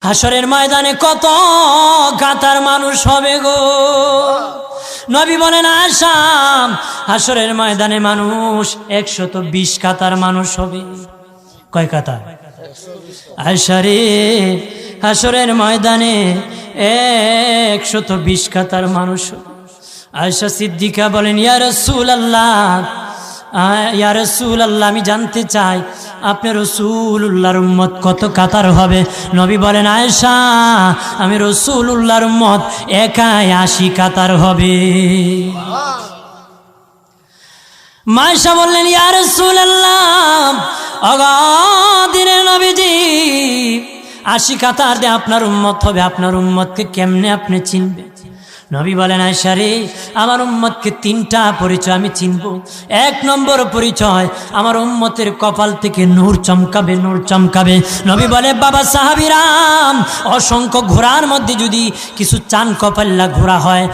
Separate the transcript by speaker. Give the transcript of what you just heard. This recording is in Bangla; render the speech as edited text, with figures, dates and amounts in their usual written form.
Speaker 1: হাসরের ময়দানে কত কাতার মানুষ হবে গো। নবী বলেন আয়েশা, হাসরের ময়দানে মানুষ 120 কাতার মানুষ হবে। কয় কাতার? আয়েশা রে, হাসরের ময়দানে 120 কাতার মানুষ হবে। আয়েশা সিদ্দিকা বলেন ইয়া রাসূলুল্লাহ, ইয়া রাসূলুল্লাহ, আমি জানতে চাই আপনার রাসূলুল্লাহর উম্মত কত কাতার হবে? নবী বলেন আয়েশা, আমি রাসূলুল্লাহর উম্মত একাই 80 কাতার হবে। আয়েশা বললেন ইয়া রাসূলুল্লাহ, দিনের নবীজি 80 কাতার দিয়ে আপনার উম্মত হবে, আপনার উম্মতকে কেমনে আপনি চিনবেন? নবী বলেন আয়েশা রে, আমার উম্মতকে 3টা পরিচয় আমি চিনব। 1 নম্বর পরিচয়, আমার উম্মতের কপাল থেকে নূর চমকাবে, নূর চমকাবে। নবী বলে বাবা সাহাবীরাম, অসংখ্য ঘোড়ার মধ্যে যদি কিছু চান কপাল্লা ঘোড়া হয়,